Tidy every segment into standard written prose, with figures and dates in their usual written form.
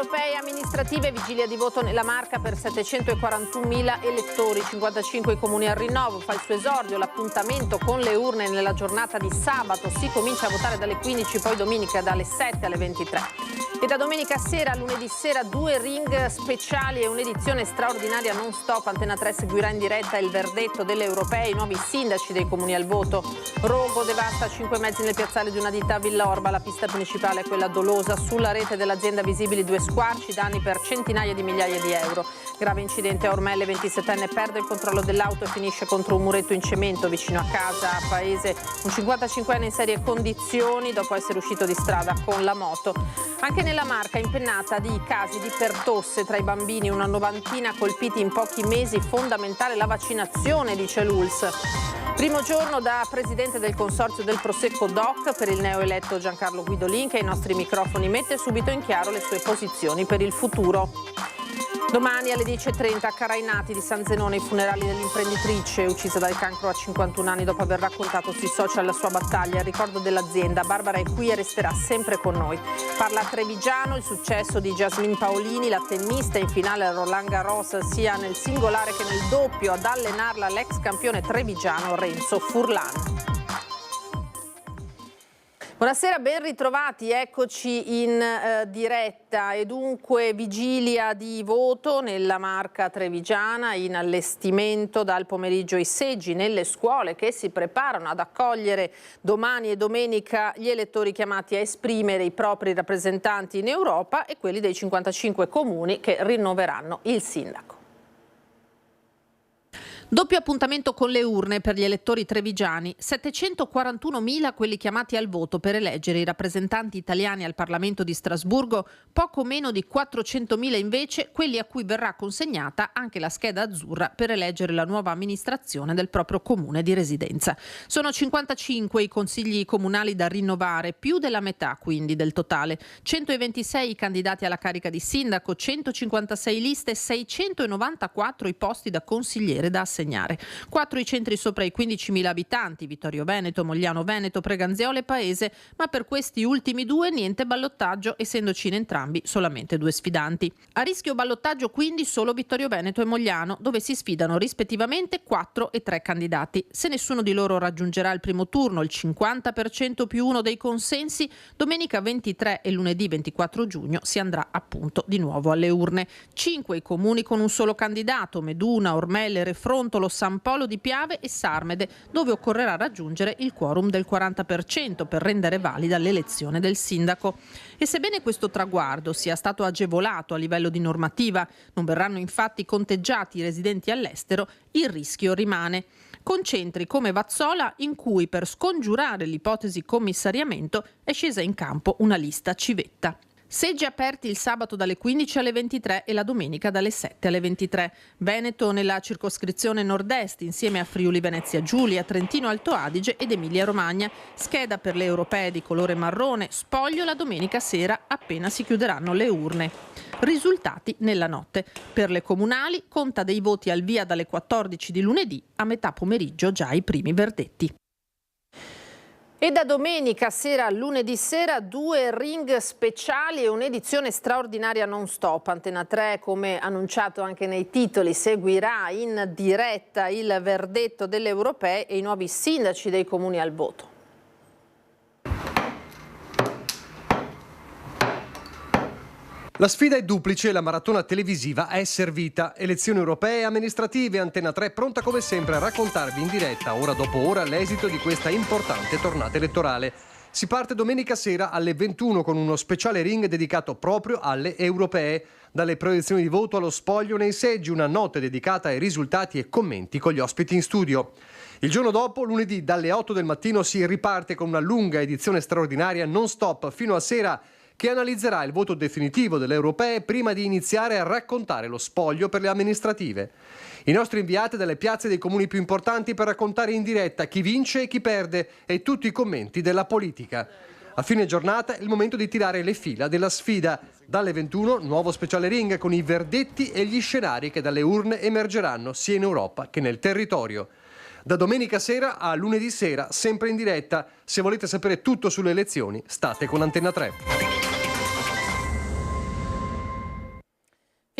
europee amministrative, vigilia di voto nella Marca per 741.000 elettori, 55 comuni al rinnovo, fa il suo esordio l'appuntamento con le urne nella giornata di sabato, si comincia a votare dalle 15, poi domenica dalle 7 alle 23. E da domenica sera a lunedì sera 2 ring speciali e un'edizione straordinaria non stop. Antena 3 seguirà in diretta il verdetto delle europee, i nuovi sindaci dei comuni al voto. Rogo devasta 5 mezzi nel piazzale di una ditta a Villorba, la pista principale è quella dolosa, sulla rete dell'azienda visibili 2 squarci, danni per centinaia di migliaia di euro. Grave incidente a Ormelle, 27enne perde il controllo dell'auto e finisce contro un muretto in cemento vicino a casa, a Paese. Un 55enne in serie condizioni dopo essere uscito di strada con la moto. Anche nella Marca impennata di casi di pertosse tra i bambini, una novantina colpiti in pochi mesi, fondamentale la vaccinazione, dice l'ULSS. Primo giorno da presidente del consorzio del Prosecco DOC per il neoeletto Giancarlo Guidolin, che ai nostri microfoni mette subito in chiaro le sue posizioni per il futuro. Domani alle 10.30 a Carainati di San Zenone i funerali dell'imprenditrice uccisa dal cancro a 51 anni dopo aver raccontato sui social la sua battaglia. Il ricordo dell'azienda. Barbara è qui e resterà sempre con noi. Parla a Trevigiano, il successo di Jasmine Paolini, la tennista in finale a Roland Garros sia nel singolare che nel doppio, ad allenarla l'ex campione trevigiano Renzo Furlan. Buonasera, ben ritrovati, eccoci in diretta e dunque vigilia di voto nella Marca trevigiana, in allestimento dal pomeriggio i seggi nelle scuole che si preparano ad accogliere domani e domenica gli elettori chiamati a esprimere i propri rappresentanti in Europa e quelli dei 55 comuni che rinnoveranno il sindaco. Doppio appuntamento con le urne per gli elettori trevigiani, 741.000 quelli chiamati al voto per eleggere i rappresentanti italiani al Parlamento di Strasburgo, poco meno di 400.000 invece quelli a cui verrà consegnata anche la scheda azzurra per eleggere la nuova amministrazione del proprio comune di residenza. Sono 55 i consigli comunali da rinnovare, più della metà quindi del totale, 126 i candidati alla carica di sindaco, 156 liste, 694 i posti da consigliere da assegnare. 4 i centri sopra i 15.000 abitanti, Vittorio Veneto, Mogliano Veneto, Preganziole e Paese, ma per questi ultimi 2 niente ballottaggio, essendoci in entrambi solamente 2 sfidanti. A rischio ballottaggio quindi solo Vittorio Veneto e Mogliano, dove si sfidano rispettivamente 4 e 3 candidati. Se nessuno di loro raggiungerà il primo turno, il 50% più 1 dei consensi, domenica 23 e lunedì 24 giugno si andrà appunto di nuovo alle urne. 5 i comuni con un solo candidato, Meduna, Ormelle, Refronto, San Polo di Piave e Sarmede, dove occorrerà raggiungere il quorum del 40% per rendere valida l'elezione del sindaco. E sebbene questo traguardo sia stato agevolato a livello di normativa, non verranno infatti conteggiati i residenti all'estero, il rischio rimane. Con centri come Vazzola, in cui per scongiurare l'ipotesi commissariamento è scesa in campo una lista civetta. Seggi aperti il sabato dalle 15 alle 23 e la domenica dalle 7 alle 23. Veneto nella circoscrizione nord-est insieme a Friuli Venezia Giulia, Trentino Alto Adige ed Emilia Romagna. Scheda per le europee di colore marrone, spoglio la domenica sera appena si chiuderanno le urne. Risultati nella notte. Per le comunali conta dei voti al via dalle 14 di lunedì, a metà pomeriggio già i primi verdetti. E da domenica sera a lunedì sera 2 ring speciali e un'edizione straordinaria non stop. Antena 3, come annunciato anche nei titoli, seguirà in diretta il verdetto delle europee e i nuovi sindaci dei comuni al voto. La sfida è duplice e la maratona televisiva è servita. Elezioni europee e amministrative, Antena 3 pronta come sempre a raccontarvi in diretta, ora dopo ora, l'esito di questa importante tornata elettorale. Si parte domenica sera alle 21 con uno speciale ring dedicato proprio alle europee. Dalle proiezioni di voto allo spoglio nei seggi, una notte dedicata ai risultati e commenti con gli ospiti in studio. Il giorno dopo, lunedì, dalle 8 del mattino si riparte con una lunga edizione straordinaria non stop fino a sera, che analizzerà il voto definitivo delle europee prima di iniziare a raccontare lo spoglio per le amministrative. I nostri inviati dalle piazze dei comuni più importanti per raccontare in diretta chi vince e chi perde e tutti i commenti della politica. A fine giornata è il momento di tirare le fila della sfida. Dalle 21 nuovo speciale ring con i verdetti e gli scenari che dalle urne emergeranno sia in Europa che nel territorio. Da domenica sera a lunedì sera, sempre in diretta. Se volete sapere tutto sulle elezioni, state con Antena 3.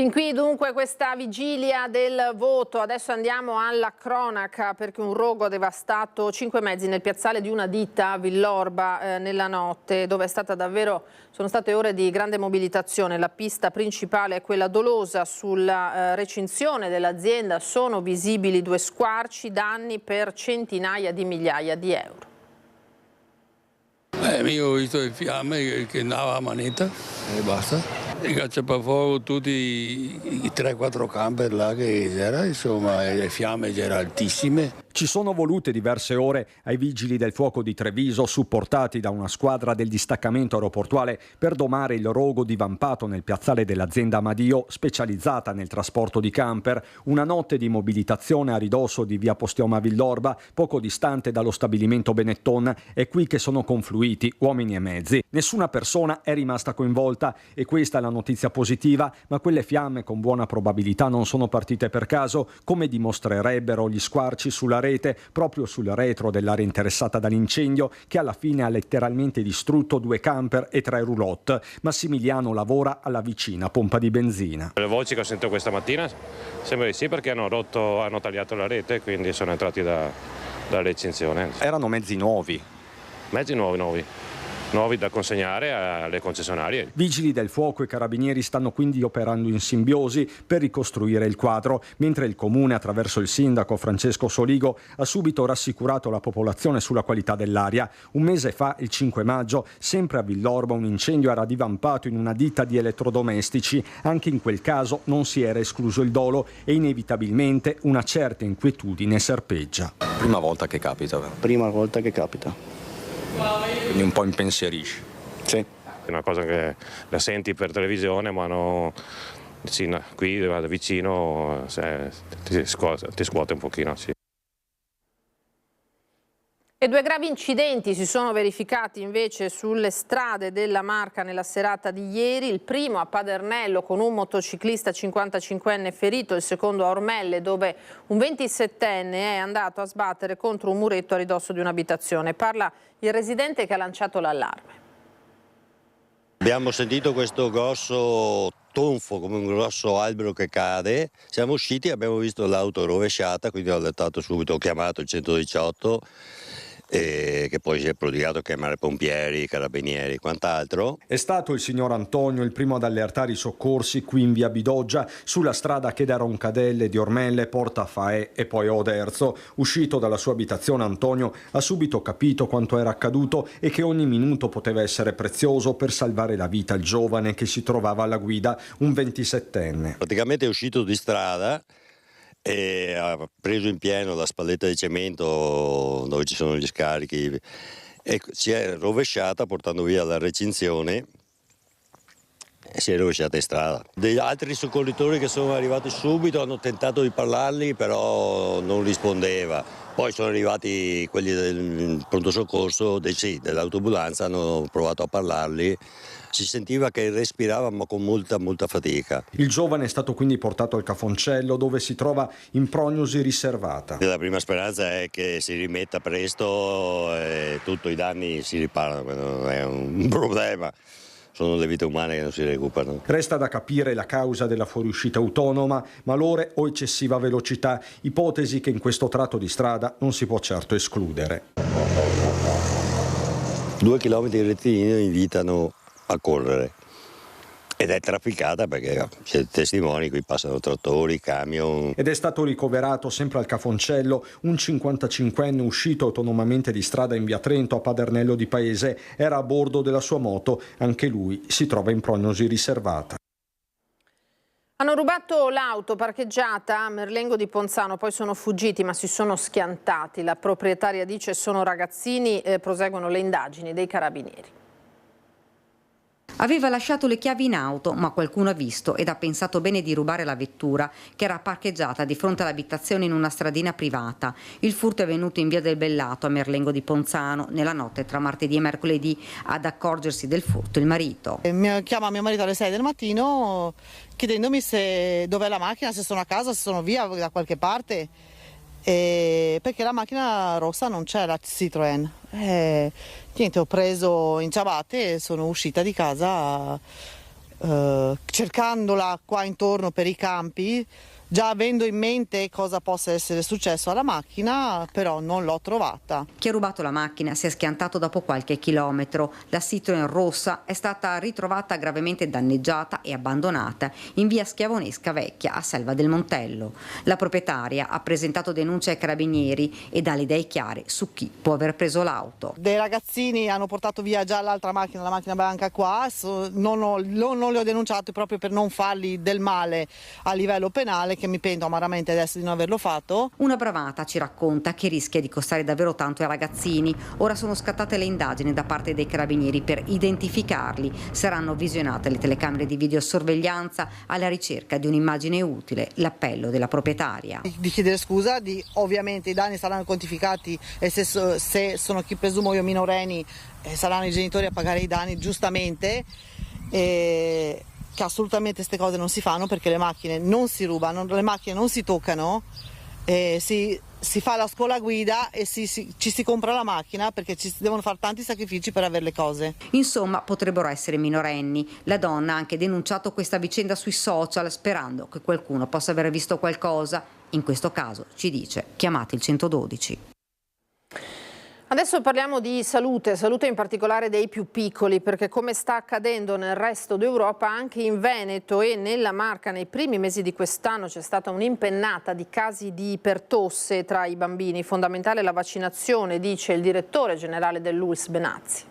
Fin qui dunque questa vigilia del voto. Adesso andiamo alla cronaca, perché un rogo ha devastato 5 mezzi nel piazzale di una ditta a Villorba nella notte, dove sono state ore di grande mobilitazione. La pista principale è quella dolosa. Sulla recinzione dell'azienda sono visibili 2 squarci, danni per centinaia di migliaia di euro. Io ho visto le fiamme che andava a manetta e basta. I cacciafuoco, tutti i 3-4 camper là che c'era, insomma, le fiamme erano altissime. Ci sono volute diverse ore ai vigili del fuoco di Treviso, supportati da una squadra del distaccamento aeroportuale, per domare il rogo divampato nel piazzale dell'azienda Amadio, specializzata nel trasporto di camper. Una notte di mobilitazione a ridosso di via Postioma Villorba, poco distante dallo stabilimento Benetton. È qui che sono confluiti uomini e mezzi. Nessuna persona è rimasta coinvolta e questa è la notizia positiva, ma quelle fiamme con buona probabilità non sono partite per caso, come dimostrerebbero gli squarci sulla rete proprio sul retro dell'area interessata dall'incendio, che alla fine ha letteralmente distrutto 2 camper e 3 roulotte. Massimiliano lavora alla vicina pompa di benzina. Le voci che ho sentito questa mattina sembra di sì, perché hanno tagliato la rete, quindi sono entrati da recinzione. Erano mezzi nuovi. Mezzi nuovi da consegnare alle concessionarie. Vigili del fuoco e carabinieri stanno quindi operando in simbiosi per ricostruire il quadro, mentre il comune, attraverso il sindaco Francesco Soligo, ha subito rassicurato la popolazione sulla qualità dell'aria. Un mese fa, il 5 maggio, sempre a Villorba, un incendio era divampato in una ditta di elettrodomestici. Anche in quel caso non si era escluso il dolo e inevitabilmente una certa inquietudine serpeggia. Prima volta che capita. Prima volta che capita. Quindi un po' impensierisci. Sì. È una cosa che la senti per televisione, ma qui da vicino ti scuote un pochino. Sì. E 2 gravi incidenti si sono verificati invece sulle strade della Marca nella serata di ieri. Il primo a Padernello con un motociclista 55enne ferito, il secondo a Ormelle dove un 27enne è andato a sbattere contro un muretto a ridosso di un'abitazione. Parla il residente che ha lanciato l'allarme. Abbiamo sentito questo grosso tonfo, come un grosso albero che cade. Siamo usciti e abbiamo visto l'auto rovesciata, quindi ho chiamato il 118. Che poi si è prodigato a chiamare pompieri, carabinieri e quant'altro. È stato il signor Antonio il primo ad allertare i soccorsi qui in via Bidoggia, sulla strada che da Roncadelle di Ormelle porta a Faè e poi a Oderzo. Uscito dalla sua abitazione, Antonio ha subito capito quanto era accaduto e che ogni minuto poteva essere prezioso per salvare la vita al giovane che si trovava alla guida, un 27enne. Praticamente è uscito di strada e ha preso in pieno la spalletta di cemento dove ci sono gli scarichi e si è rovesciata portando via la recinzione e si è rovesciata in strada. Degli altri soccorritori che sono arrivati subito hanno tentato di parlargli, però non rispondeva. Poi sono arrivati quelli del pronto soccorso, dell'autoambulanza, hanno provato a parlargli. Si sentiva che respirava ma con molta fatica. Il giovane è stato quindi portato al Cafoncello dove si trova in prognosi riservata. La prima speranza è che si rimetta presto e tutti i danni si riparano, non è un problema. Sono le vite umane che non si recuperano. Resta da capire la causa della fuoriuscita autonoma, malore o eccessiva velocità, ipotesi che in questo tratto di strada non si può certo escludere. 2 chilometri di rettilineo invitano a correre ed è trafficata perché c'è testimoni, qui passano trattori, camion. Ed è stato ricoverato sempre al Cafoncello un 55enne uscito autonomamente di strada in via Trento a Padernello di Paese. Era a bordo della sua moto, anche lui si trova in prognosi riservata. Hanno rubato l'auto parcheggiata a Merlengo di Ponzano, poi sono fuggiti ma si sono schiantati. La proprietaria dice sono ragazzini, proseguono le indagini dei carabinieri. Aveva lasciato le chiavi in auto, ma qualcuno ha visto ed ha pensato bene di rubare la vettura, che era parcheggiata di fronte all'abitazione in una stradina privata. Il furto è avvenuto in via del Bellato, a Merlengo di Ponzano, nella notte tra martedì e mercoledì. Ad accorgersi del furto il marito. Chiama mio marito alle 6 del mattino chiedendomi dov'è la macchina, se sono a casa, se sono via da qualche parte. Perché la macchina rossa non c'è, la Citroën. Niente, ho preso in ciabatte e sono uscita di casa cercandola qua intorno per i campi, già avendo in mente cosa possa essere successo alla macchina, però non l'ho trovata. Chi ha rubato la macchina si è schiantato dopo qualche chilometro. La Citroen rossa è stata ritrovata gravemente danneggiata e abbandonata in via Schiavonesca Vecchia a Selva del Montello. La proprietaria ha presentato denuncia ai carabinieri e dà le idee chiare su chi può aver preso l'auto. Dei ragazzini hanno portato via già l'altra macchina, la macchina bianca qua, non li ho denunciati proprio per non fargli del male a livello penale, che mi pento amaramente adesso di non averlo fatto. Una bravata, ci racconta, che rischia di costare davvero tanto ai ragazzini. Ora sono scattate le indagini da parte dei carabinieri per identificarli. Saranno visionate le telecamere di videosorveglianza alla ricerca di un'immagine utile. L'appello della proprietaria. Di chiedere scusa, ovviamente i danni saranno quantificati e se sono, chi presumo io, minorenni, saranno i genitori a pagare i danni giustamente. Che assolutamente queste cose non si fanno, perché le macchine non si rubano, le macchine non si toccano, si fa la scuola guida e ci si compra la macchina, perché ci si devono fare tanti sacrifici per avere le cose. Insomma, potrebbero essere minorenni. La donna ha anche denunciato questa vicenda sui social, sperando che qualcuno possa aver visto qualcosa. In questo caso, ci dice, chiamate il 112. Adesso parliamo di salute in particolare dei più piccoli, perché come sta accadendo nel resto d'Europa, anche in Veneto e nella Marca nei primi mesi di quest'anno c'è stata un'impennata di casi di ipertosse tra i bambini. Fondamentale la vaccinazione, dice il direttore generale dell'ULSS Benazzi.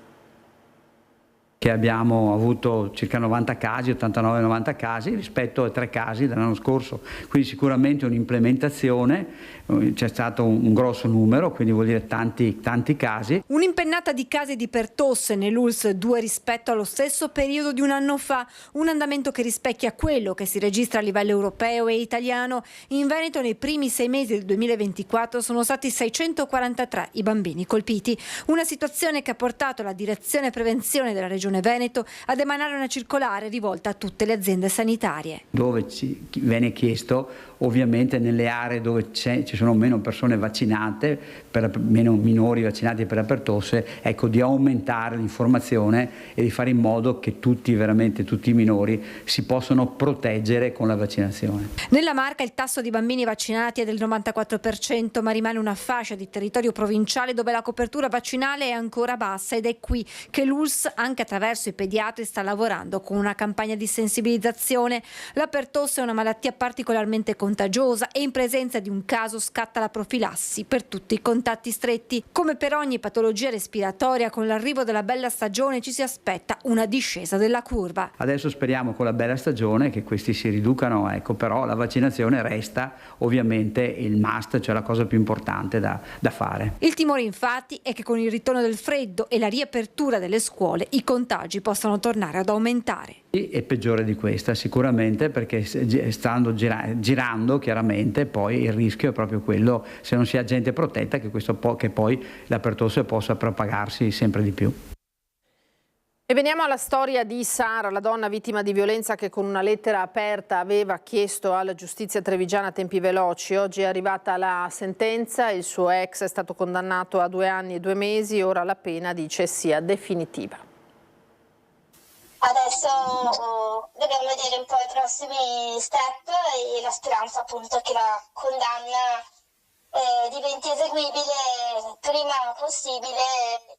Che abbiamo avuto circa 90 casi, 89-90 casi rispetto a 3 casi dell'anno scorso, quindi sicuramente un'implementazione, c'è stato un grosso numero, quindi vuol dire tanti casi. Un'impennata di casi di ipertosse nell'ULSS 2 rispetto allo stesso periodo di un anno fa, un andamento che rispecchia quello che si registra a livello europeo e italiano. In Veneto nei primi 6 mesi del 2024 sono stati 643 i bambini colpiti, una situazione che ha portato la direzione prevenzione della regione Veneto ad emanare una circolare rivolta a tutte le aziende sanitarie. Dove viene chiesto, ovviamente nelle aree dove ci sono meno persone vaccinate, meno minori vaccinati per la pertosse, ecco, di aumentare l'informazione e di fare in modo che veramente tutti i minori si possano proteggere con la vaccinazione. Nella Marca il tasso di bambini vaccinati è del 94%, ma rimane una fascia di territorio provinciale dove la copertura vaccinale è ancora bassa, ed è qui che l'ULSS, anche attraverso i pediatri, sta lavorando con una campagna di sensibilizzazione. La pertosse è una malattia particolarmente contagiosa e in presenza di un caso scatta la profilassi per tutti i contatti stretti. Come per ogni patologia respiratoria, con l'arrivo della bella stagione ci si aspetta una discesa della curva. Adesso speriamo con la bella stagione che questi si riducano, ecco, però la vaccinazione resta ovviamente il must, cioè la cosa più importante da fare. Il timore infatti è che con il ritorno del freddo e la riapertura delle scuole i contagi possano tornare ad aumentare. È peggiore di questa sicuramente, perché stando girando chiaramente poi il rischio è proprio quello, se non si ha gente protetta, che poi la pertosse possa propagarsi sempre di più. E veniamo alla storia di Sara, la donna vittima di violenza che con una lettera aperta aveva chiesto alla giustizia trevigiana tempi veloci. Oggi è arrivata la sentenza, il suo ex è stato condannato a 2 anni e 2 mesi, ora la pena dice sia definitiva. Adesso dobbiamo vedere un po' i prossimi step e la speranza appunto che la condanna diventi eseguibile prima possibile.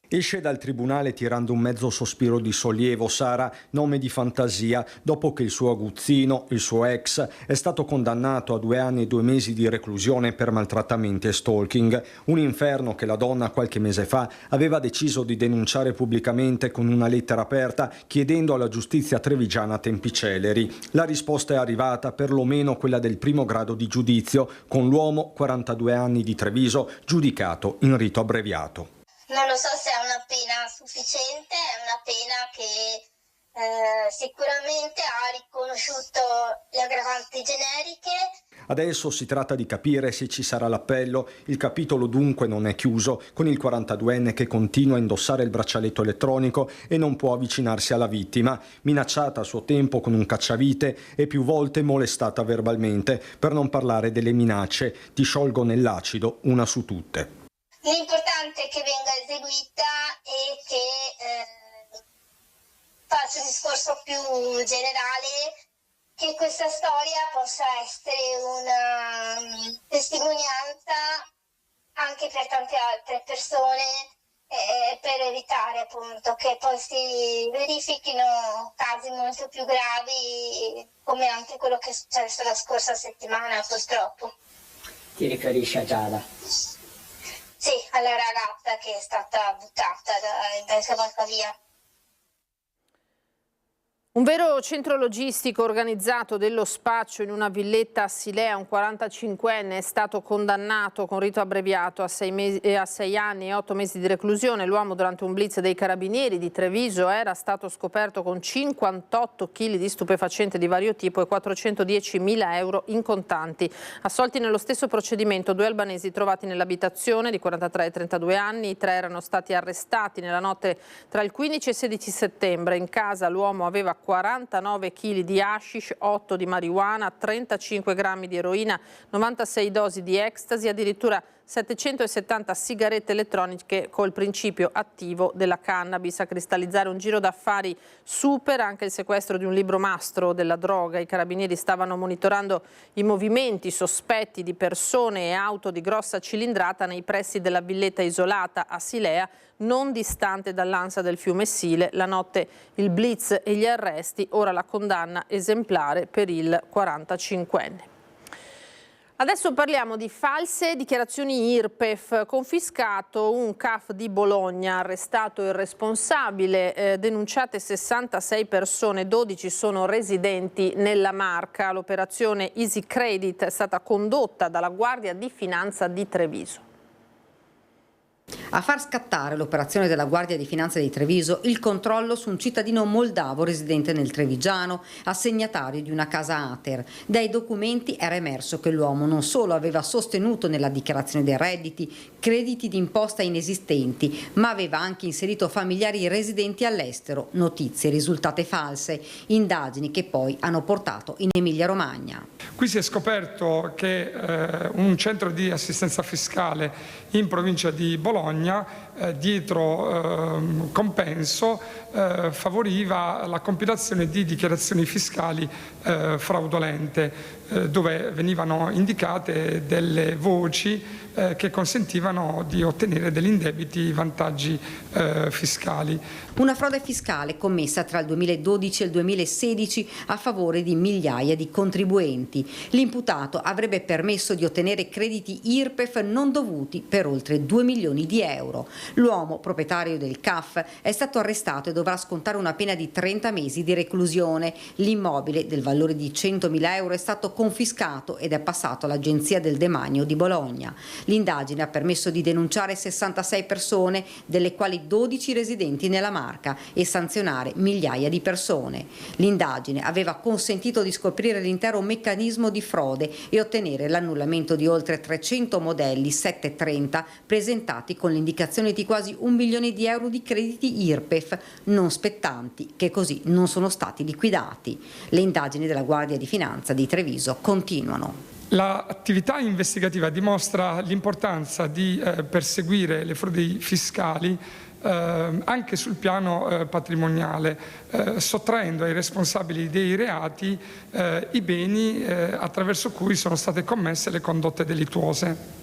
Esce dal tribunale tirando un mezzo sospiro di sollievo Sara, nome di fantasia, dopo che il suo aguzzino, il suo ex, è stato condannato a 2 anni e 2 mesi di reclusione per maltrattamenti e stalking, un inferno che la donna qualche mese fa aveva deciso di denunciare pubblicamente con una lettera aperta chiedendo alla giustizia trevigiana tempi celeri. La risposta è arrivata, perlomeno quella del primo grado di giudizio, con l'uomo, 42 anni, di Treviso, giudicato in rito abbreviato. Non lo so se è una pena sufficiente, è una pena che sicuramente ha riconosciuto le aggravanti generiche. Adesso si tratta di capire se ci sarà l'appello. Il capitolo dunque non è chiuso, con il 42enne che continua a indossare il braccialetto elettronico e non può avvicinarsi alla vittima, minacciata a suo tempo con un cacciavite e più volte molestata verbalmente, per non parlare delle minacce: ti sciolgo nell'acido, una su tutte. L'importante è che venga eseguita e che faccio un discorso più generale, che questa storia possa essere una testimonianza anche per tante altre persone, per evitare appunto che poi si verifichino casi molto più gravi, come anche quello che è successo la scorsa settimana, purtroppo. Ti riferisci a Giada? Sì, alla ragazza che è stata buttata dal cavalcavia. Un vero centro logistico organizzato dello spaccio in una villetta a Silea. Un 45enne è stato condannato con rito abbreviato a 6 anni e 8 mesi di reclusione. L'uomo, durante un blitz dei carabinieri di Treviso, era stato scoperto con 58 kg di stupefacente di vario tipo e 410.000 euro in contanti. Assolti nello stesso procedimento 2 albanesi trovati nell'abitazione, di 43 e 32 anni. I 3 erano stati arrestati nella notte tra il 15 e il 16 settembre. In casa l'uomo aveva 49 kg di hashish, 8 di marijuana, 35 grammi di eroina, 96 dosi di ecstasy, addirittura 770 sigarette elettroniche col principio attivo della cannabis. A cristallizzare un giro d'affari super anche il sequestro di un libro mastro della droga. I carabinieri stavano monitorando i movimenti sospetti di persone e auto di grossa cilindrata nei pressi della villetta isolata a Silea, non distante dall'ansa del fiume Sile. La notte il blitz e gli arresti, ora la condanna esemplare per il 45enne. Adesso parliamo di false dichiarazioni IRPEF. Confiscato un CAF di Bologna, arrestato il responsabile, denunciate 66 persone, 12 sono residenti nella Marca. L'operazione Easy Credit è stata condotta dalla Guardia di Finanza di Treviso. A far scattare l'operazione della Guardia di Finanza di Treviso il controllo su un cittadino moldavo residente nel Trevigiano, assegnatario di una casa ATER. Dai documenti era emerso che l'uomo non solo aveva sostenuto nella dichiarazione dei redditi crediti d'imposta inesistenti, ma aveva anche inserito familiari residenti all'estero, notizie risultate false, indagini che poi hanno portato in Emilia-Romagna. Qui si è scoperto che un centro di assistenza fiscale in provincia di Bologna, dietro compenso, favoriva la compilazione di dichiarazioni fiscali fraudolente, dove venivano indicate delle voci che consentivano di ottenere degli indebiti vantaggi fiscali. Una frode fiscale commessa tra il 2012 e il 2016 a favore di migliaia di contribuenti. L'imputato avrebbe permesso di ottenere crediti IRPEF non dovuti per oltre 2 milioni di euro. L'uomo, proprietario del CAF, è stato arrestato e dovrà scontare una pena di 30 mesi di reclusione. L'immobile, del valore di 100.000 euro, è stato confiscato ed è passato all'Agenzia del Demanio di Bologna. L'indagine ha permesso di denunciare 66 persone, delle quali 12 residenti nella Marca, e sanzionare migliaia di persone. L'indagine aveva consentito di scoprire l'intero meccanismo di frode e ottenere l'annullamento di oltre 300 modelli 730 presentati con l'indicazione di quasi 1 milione di euro di crediti IRPEF non spettanti, che così non sono stati liquidati. Le indagini della Guardia di Finanza di Treviso continuano. L'attività investigativa dimostra l'importanza di perseguire le frodi fiscali anche sul piano patrimoniale, sottraendo ai responsabili dei reati i beni attraverso cui sono state commesse le condotte delittuose.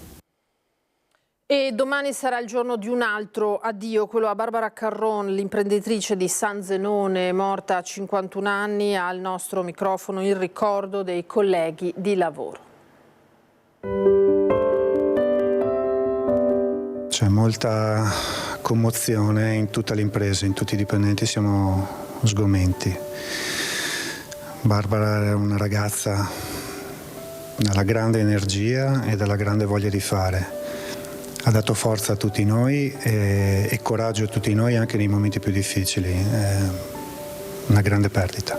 E domani sarà il giorno di un altro addio, quello a Barbara Carron, l'imprenditrice di San Zenone, morta a 51 anni. Al nostro microfono il ricordo dei colleghi di lavoro. C'è molta commozione in tutta l'impresa, in tutti i dipendenti siamo sgomenti. Barbara era una ragazza dalla grande energia e dalla grande voglia di fare. Ha dato forza a tutti noi e coraggio a tutti noi anche nei momenti più difficili. Una grande perdita.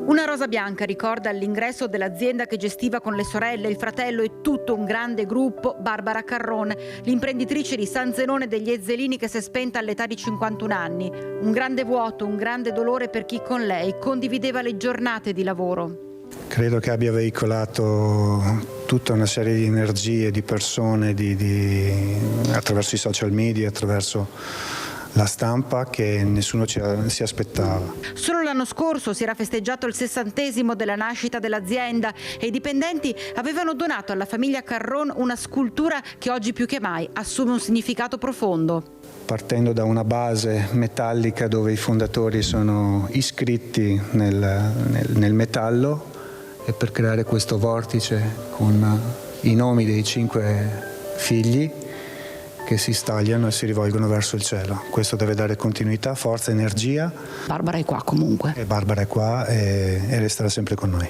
Una rosa bianca ricorda l'ingresso dell'azienda che gestiva con le sorelle, il fratello e tutto un grande gruppo Barbara Carron, l'imprenditrice di San Zenone degli Ezzelini, che si è spenta all'età di 51 anni. Un grande vuoto, un grande dolore per chi con lei condivideva le giornate di lavoro. Credo che abbia veicolato tutta una serie di energie, di persone, attraverso i social media, attraverso la stampa che nessuno si aspettava. Solo l'anno scorso si era festeggiato il 60° della nascita dell'azienda e i dipendenti avevano donato alla famiglia Carron una scultura che oggi più che mai assume un significato profondo. Partendo da una base metallica dove i fondatori sono iscritti nel metallo, e per creare questo vortice con i nomi dei 5 figli che si stagliano e si rivolgono verso il cielo. Questo deve dare continuità, forza, energia. Barbara è qua comunque. E Barbara è qua e resterà sempre con noi.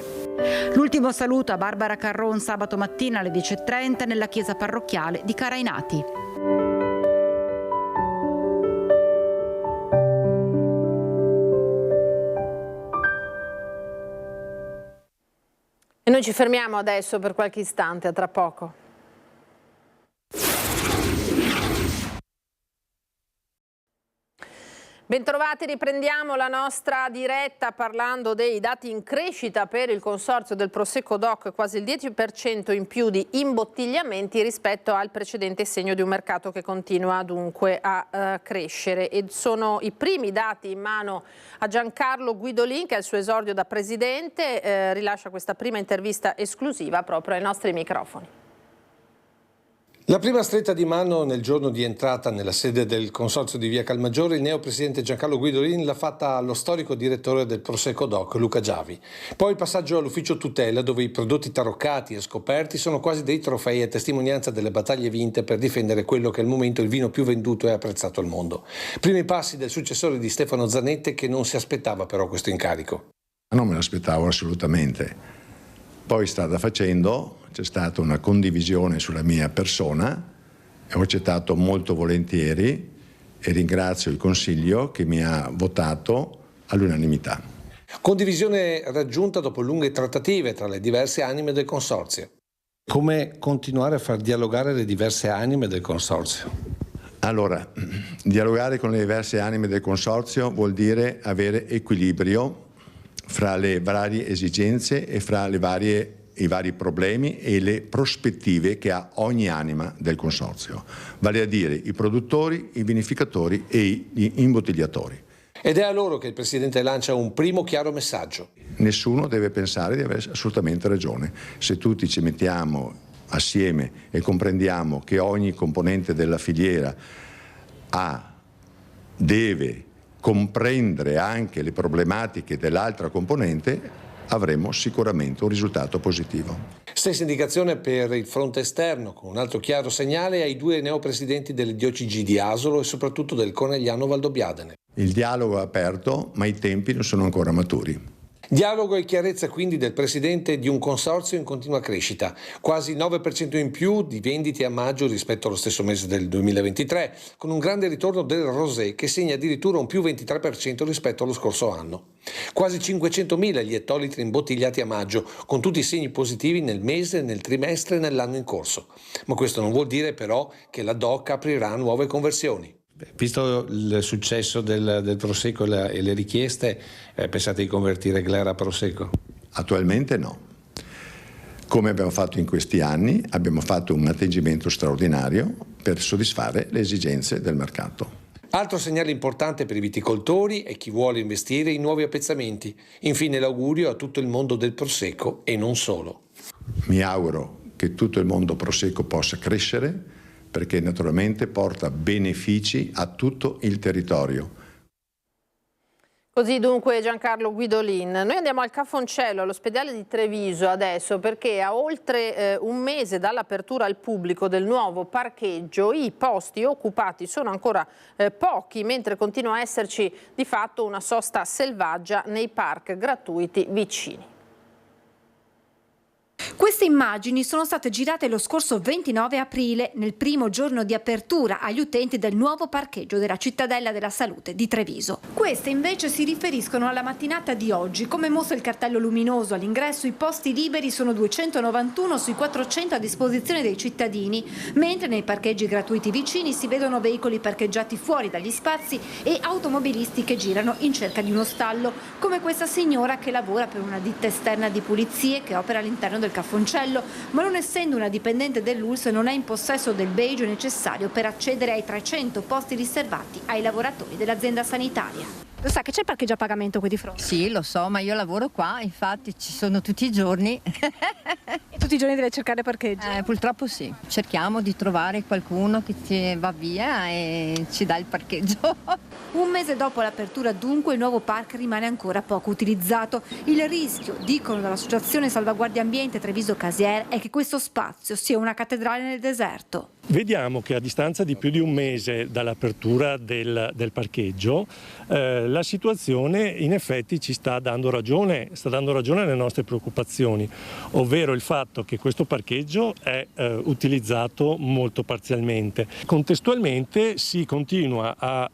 L'ultimo saluto a Barbara Carron sabato mattina alle 10:30 nella chiesa parrocchiale di Carainati. E noi ci fermiamo adesso per qualche istante, a tra poco. Bentrovati, riprendiamo la nostra diretta parlando dei dati in crescita per il consorzio del Prosecco DOC, quasi il 10% in più di imbottigliamenti rispetto al precedente segno di un mercato che continua dunque a crescere. E sono i primi dati in mano a Giancarlo Guidolin, che al suo esordio da presidente rilascia questa prima intervista esclusiva proprio ai nostri microfoni. La prima stretta di mano nel giorno di entrata nella sede del consorzio di Via Calmaggiore, il neopresidente Giancarlo Guidolin l'ha fatta allo storico direttore del Prosecco DOC, Luca Giavi. Poi il passaggio all'ufficio tutela, dove i prodotti taroccati e scoperti sono quasi dei trofei a testimonianza delle battaglie vinte per difendere quello che al momento è il vino più venduto e apprezzato al mondo. Primi passi del successore di Stefano Zanette, che non si aspettava però questo incarico. Non me l'aspettavo assolutamente. Poi strada facendo c'è stata una condivisione sulla mia persona e ho accettato molto volentieri e ringrazio il Consiglio che mi ha votato all'unanimità. Condivisione raggiunta dopo lunghe trattative tra le diverse anime del consorzio. Come continuare a far dialogare le diverse anime del consorzio? Allora, dialogare con le diverse anime del consorzio vuol dire avere equilibrio fra le varie esigenze e fra i vari problemi e le prospettive che ha ogni anima del consorzio, vale a dire i produttori, i vinificatori e gli imbottigliatori. Ed è a loro che il Presidente lancia un primo chiaro messaggio. Nessuno deve pensare di avere assolutamente ragione. Se tutti ci mettiamo assieme e comprendiamo che ogni componente della filiera deve comprendere anche le problematiche dell'altra componente, avremo sicuramente un risultato positivo. Stessa indicazione per il fronte esterno, con un altro chiaro segnale ai 2 neopresidenti delle diocesi di Asolo e soprattutto del Conegliano Valdobbiadene. Il dialogo è aperto, ma i tempi non sono ancora maturi. Dialogo e chiarezza quindi del presidente di un consorzio in continua crescita, quasi il 9% in più di vendite a maggio rispetto allo stesso mese del 2023, con un grande ritorno del Rosé che segna addirittura un più 23% rispetto allo scorso anno. Quasi 500.000 gli ettolitri imbottigliati a maggio, con tutti i segni positivi nel mese, nel trimestre e nell'anno in corso. Ma questo non vuol dire però che la DOC aprirà nuove conversioni. Visto il successo del Prosecco e le richieste, pensate di convertire Glera a Prosecco? Attualmente no. Come abbiamo fatto in questi anni, abbiamo fatto un atteggiamento straordinario per soddisfare le esigenze del mercato. Altro segnale importante per i viticoltori e chi vuole investire in nuovi appezzamenti. Infine l'augurio a tutto il mondo del Prosecco e non solo. Mi auguro che tutto il mondo Prosecco possa crescere, perché naturalmente porta benefici a tutto il territorio. Così dunque Giancarlo Guidolin. Noi andiamo al Cafoncello, all'ospedale di Treviso adesso, perché a oltre un mese dall'apertura al pubblico del nuovo parcheggio i posti occupati sono ancora pochi, mentre continua a esserci di fatto una sosta selvaggia nei park gratuiti vicini. Queste immagini sono state girate lo scorso 29 aprile, nel primo giorno di apertura agli utenti del nuovo parcheggio della Cittadella della Salute di Treviso. Queste invece si riferiscono alla mattinata di oggi. Come mostra il cartello luminoso all'ingresso, i posti liberi sono 291 sui 400 a disposizione dei cittadini, mentre nei parcheggi gratuiti vicini si vedono veicoli parcheggiati fuori dagli spazi e automobilisti che girano in cerca di uno stallo, come questa signora che lavora per una ditta esterna di pulizie che opera all'interno del Cafoncello. Cafoncello, ma non essendo una dipendente dell'ULSS non è in possesso del badge necessario per accedere ai 300 posti riservati ai lavoratori dell'azienda sanitaria. Lo sa che c'è parcheggio a pagamento qui di fronte? Sì, lo so, ma io lavoro qua, infatti ci sono tutti i giorni. E tutti i giorni deve cercare parcheggio? Purtroppo sì, cerchiamo di trovare qualcuno che ci va via e ci dà il parcheggio. Un mese dopo l'apertura dunque il nuovo park rimane ancora poco utilizzato. Il rischio, dicono dall'associazione Salvaguardia Ambiente Treviso Casier, è che questo spazio sia una cattedrale nel deserto. Vediamo che a distanza di più di un mese dall'apertura del parcheggio la situazione in effetti ci sta dando ragione alle nostre preoccupazioni, ovvero il fatto che questo parcheggio è utilizzato molto parzialmente. Contestualmente si continua a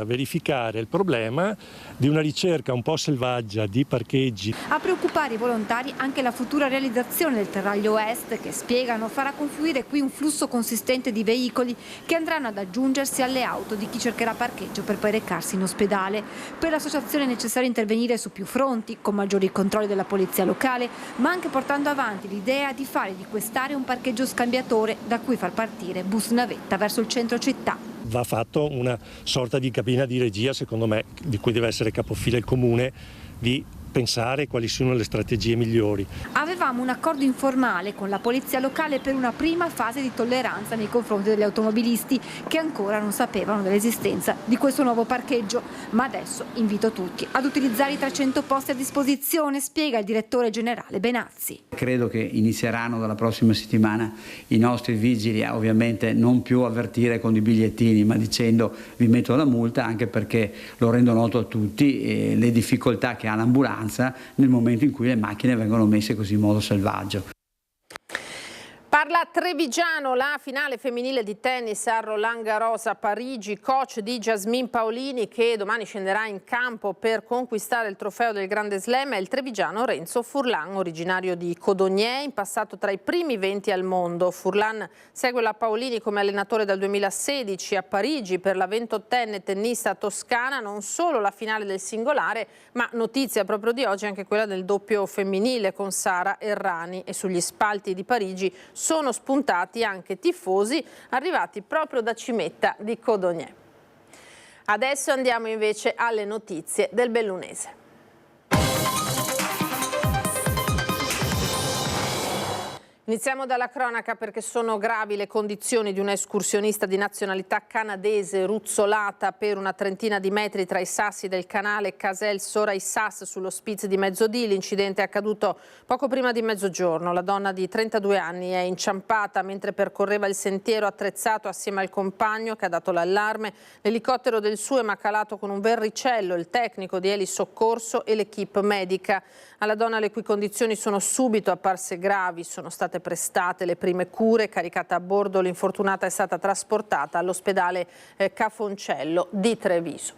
verificare il problema di una ricerca un po' selvaggia di parcheggi. A preoccupare i volontari anche la futura realizzazione del Terraglio Est, che spiegano farà confluire qui un flusso consistente di veicoli che andranno ad aggiungersi alle auto di chi cercherà parcheggio per poi recarsi in ospedale. Per l'associazione è necessario intervenire su più fronti, con maggiori controlli della polizia locale, ma anche portando avanti l'idea di fare di quest'area un parcheggio scambiatore da cui far partire bus navetta verso il centro città. Va fatto una sorta di cabina di regia, secondo me, di cui deve essere capofila il comune, di pensare quali sono le strategie migliori. Avevamo un accordo informale con la polizia locale per una prima fase di tolleranza nei confronti degli automobilisti che ancora non sapevano dell'esistenza di questo nuovo parcheggio, ma adesso invito tutti ad utilizzare i 300 posti a disposizione, spiega il direttore generale Benazzi. Credo che inizieranno dalla prossima settimana i nostri vigili a ovviamente non più avvertire con i bigliettini, ma dicendo vi metto la multa, anche perché lo rendo noto a tutti le difficoltà che ha l'ambulanza nel momento in cui le macchine vengono messe così in modo selvaggio. Parla Trevigiano, la finale femminile di tennis a Roland Garros a Parigi, coach di Jasmine Paolini che domani scenderà in campo per conquistare il trofeo del Grande Slam è il trevigiano Renzo Furlan, originario di Codogné, in passato tra i primi 20 al mondo. Furlan segue la Paolini come allenatore dal 2016 a Parigi per la 28enne tennista toscana, non solo la finale del singolare, ma notizia proprio di oggi anche quella del doppio femminile con Sara Errani, e sugli spalti di Parigi sono spuntati anche tifosi arrivati proprio da Cimetta di Codogné. Adesso andiamo invece alle notizie del bellunese. Iniziamo dalla cronaca perché sono gravi le condizioni di un'escursionista di nazionalità canadese ruzzolata per una trentina di metri tra i sassi del canale Casel-Soraissas sullo Spitz di Mezzodì. L'incidente è accaduto poco prima di mezzogiorno. La donna di 32 anni è inciampata mentre percorreva il sentiero attrezzato assieme al compagno che ha dato l'allarme. L'elicottero del SUEM ha calato con un verricello il tecnico di elisoccorso e l'equipe medica. Alla donna, le cui condizioni sono subito apparse gravi, sono state prestate le prime cure. Caricata a bordo, l'infortunata è stata trasportata all'ospedale Cafoncello di Treviso.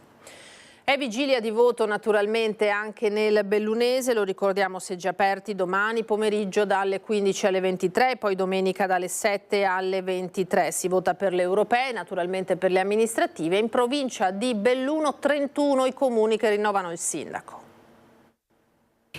È vigilia di voto naturalmente anche nel bellunese, lo ricordiamo, seggi aperti domani pomeriggio dalle 15 alle 23, poi domenica dalle 7 alle 23. Si vota per le europee, naturalmente per le amministrative. In provincia di Belluno 31 i comuni che rinnovano il sindaco.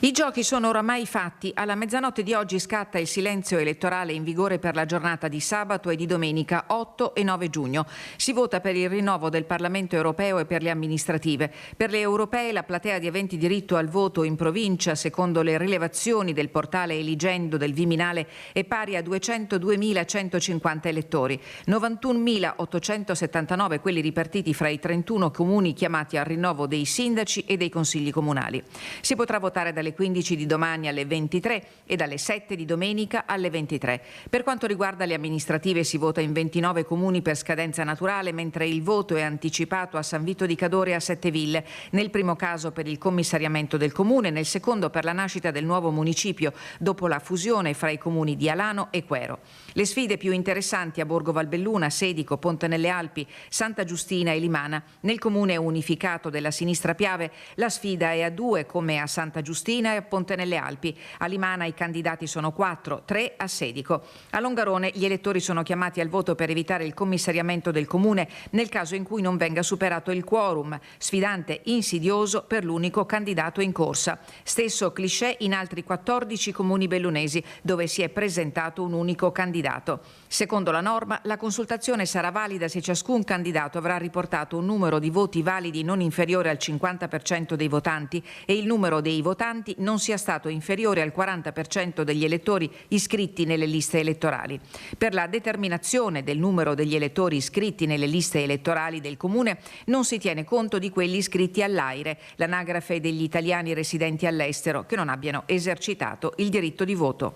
I giochi sono oramai fatti. Alla mezzanotte di oggi scatta il silenzio elettorale in vigore per la giornata di sabato e di domenica 8 e 9 giugno. Si vota per il rinnovo del Parlamento europeo e per le amministrative. Per le europee la platea di aventi diritto al voto in provincia, secondo le rilevazioni del portale Eligendo del Viminale, è pari a 202.150 elettori, 91.879 quelli ripartiti fra i 31 comuni chiamati al rinnovo dei sindaci e dei consigli comunali. Si potrà votare dalle 15 di domani alle 23 e dalle 7 di domenica alle 23. Per quanto riguarda le amministrative si vota in 29 comuni per scadenza naturale, mentre il voto è anticipato a San Vito di Cadore e a Setteville, nel primo caso per il commissariamento del comune, nel secondo per la nascita del nuovo municipio dopo la fusione fra i comuni di Alano e Quero. Le sfide più interessanti a Borgo Valbelluna, Sedico, Ponte nelle Alpi, Santa Giustina e Limana. Nel comune unificato della Sinistra Piave la sfida è a due come a Santa Giustina Agostina e a Ponte nelle Alpi. A Limana i candidati sono 4, 3 a Sedico. A Longarone gli elettori sono chiamati al voto per evitare il commissariamento del comune nel caso in cui non venga superato il quorum, sfidante insidioso per l'unico candidato in corsa. Stesso cliché in altri 14 comuni bellunesi dove si è presentato un unico candidato. Secondo la norma, la consultazione sarà valida se ciascun candidato avrà riportato un numero di voti validi non inferiore al 50% dei votanti e il numero dei votanti non sia stato inferiore al 40% degli elettori iscritti nelle liste elettorali. Per la determinazione del numero degli elettori iscritti nelle liste elettorali del comune non si tiene conto di quelli iscritti all'AIRE, l'anagrafe degli italiani residenti all'estero che non abbiano esercitato il diritto di voto.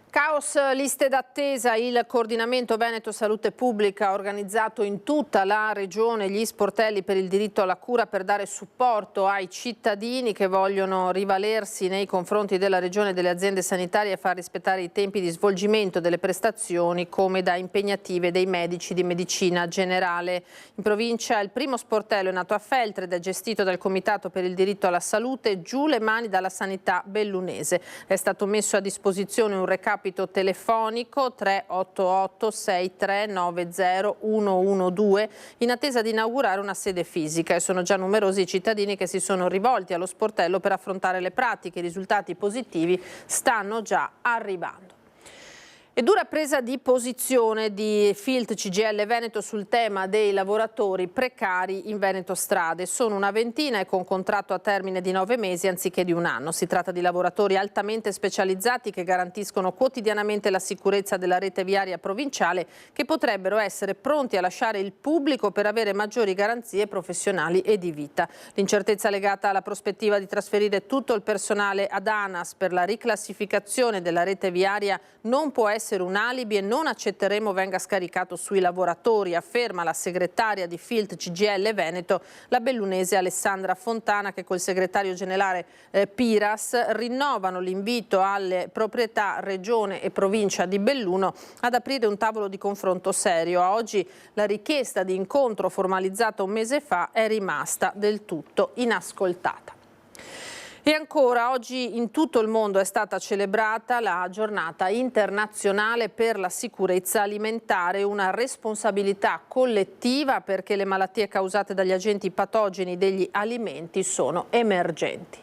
Caos liste d'attesa, il coordinamento Veneto Salute Pubblica ha organizzato in tutta la regione gli sportelli per il diritto alla cura per dare supporto ai cittadini che vogliono rivalersi nei confronti della regione e delle aziende sanitarie e far rispettare i tempi di svolgimento delle prestazioni come da impegnative dei medici di medicina generale. In provincia il primo sportello è nato a Feltre ed è gestito dal Comitato per il diritto alla salute. Giù le mani dalla sanità bellunese. È stato messo a disposizione un recapito telefonico 388 6390 112 in attesa di inaugurare una sede fisica e sono già numerosi i cittadini che si sono rivolti allo sportello per affrontare le pratiche. I risultati positivi stanno già arrivando. E dura presa di posizione di Filt CGIL Veneto sul tema dei lavoratori precari in Veneto Strade. Sono una ventina e con contratto a termine di 9 mesi anziché di 1 anno. Si tratta di lavoratori altamente specializzati che garantiscono quotidianamente la sicurezza della rete viaria provinciale, che potrebbero essere pronti a lasciare il pubblico per avere maggiori garanzie professionali e di vita. L'incertezza legata alla prospettiva di trasferire tutto il personale ad ANAS per la riclassificazione della rete viaria non può essere un alibi e non accetteremo venga scaricato sui lavoratori, afferma la segretaria di Filt CGIL Veneto, la bellunese Alessandra Fontana, che col segretario generale Piras rinnovano l'invito alle proprietà regione e provincia di Belluno ad aprire un tavolo di confronto serio. A oggi la richiesta di incontro formalizzata un mese fa è rimasta del tutto inascoltata. E ancora, oggi in tutto il mondo è stata celebrata la giornata internazionale per la sicurezza alimentare, una responsabilità collettiva perché le malattie causate dagli agenti patogeni degli alimenti sono emergenti.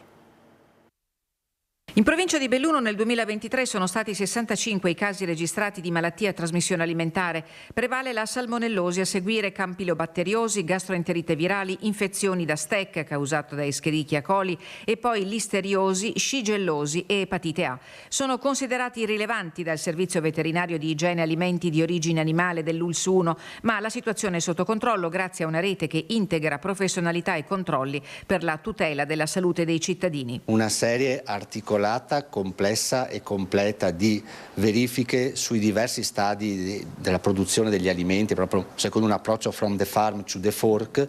In provincia di Belluno nel 2023 sono stati 65 i casi registrati di malattie a trasmissione alimentare. Prevale la salmonellosi, a seguire campylobacteriosi, gastroenterite virali, infezioni da stec causate da Escherichia coli e poi listeriosi, shigellosi e epatite A. Sono considerati rilevanti dal Servizio Veterinario di Igiene Alimenti di origine animale dell'ULS 1, ma la situazione è sotto controllo grazie a una rete che integra professionalità e controlli per la tutela della salute dei cittadini. Una serie articolata, complessa e completa di verifiche sui diversi stadi della produzione degli alimenti, proprio secondo un approccio from the farm to the fork,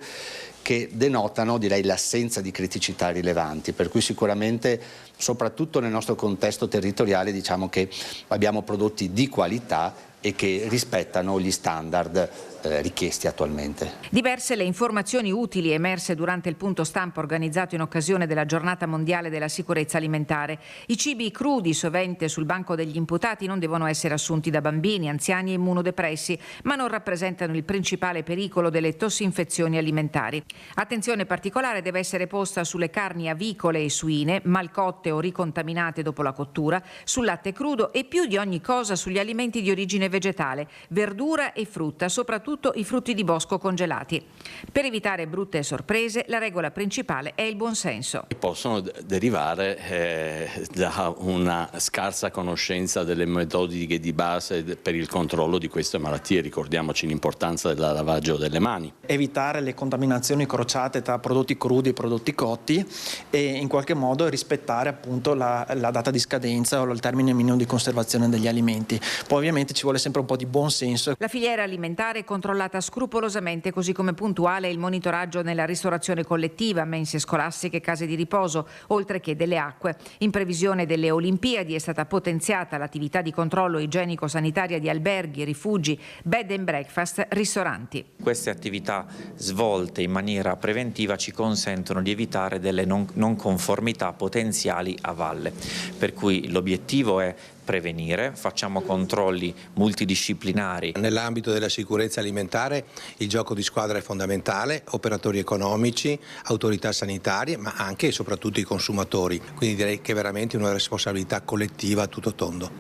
che denotano, direi, l'assenza di criticità rilevanti, per cui sicuramente, soprattutto nel nostro contesto territoriale, diciamo che abbiamo prodotti di qualità e che rispettano gli standard richiesti attualmente. Diverse le informazioni utili emerse durante il punto stampa organizzato in occasione della Giornata Mondiale della Sicurezza Alimentare. I cibi crudi sovente sul banco degli imputati non devono essere assunti da bambini, anziani e immunodepressi, ma non rappresentano il principale pericolo delle tossinfezioni alimentari. Attenzione particolare deve essere posta sulle carni avicole e suine, malcotte o ricontaminate dopo la cottura, sul latte crudo e più di ogni cosa sugli alimenti di origine vegetale, verdura e frutta, soprattutto i frutti di bosco congelati. Per evitare brutte sorprese, la regola principale è il buonsenso. Possono derivare da una scarsa conoscenza delle metodiche di base per il controllo di queste malattie. Ricordiamoci l'importanza del lavaggio delle mani. Evitare le contaminazioni crociate tra prodotti crudi e prodotti cotti e in qualche modo rispettare appunto la data di scadenza o il termine minimo di conservazione degli alimenti. Poi ovviamente ci vuole vuole sempre un po' di buon senso. La filiera alimentare è controllata scrupolosamente, così come puntuale il monitoraggio nella ristorazione collettiva, mense scolastiche e case di riposo, oltre che delle acque. In previsione delle Olimpiadi è stata potenziata l'attività di controllo igienico-sanitaria di alberghi, rifugi, bed and breakfast, ristoranti. Queste attività svolte in maniera preventiva ci consentono di evitare delle non conformità potenziali a valle, per cui l'obiettivo è prevenire, facciamo controlli multidisciplinari. Nell'ambito della sicurezza alimentare il gioco di squadra è fondamentale, operatori economici, autorità sanitarie, ma anche e soprattutto i consumatori, quindi direi che è veramente una responsabilità collettiva a tutto tondo.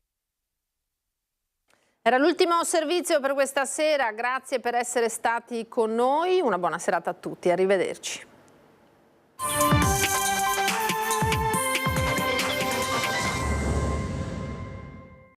Era l'ultimo servizio per questa sera, grazie per essere stati con noi, una buona serata a tutti, arrivederci.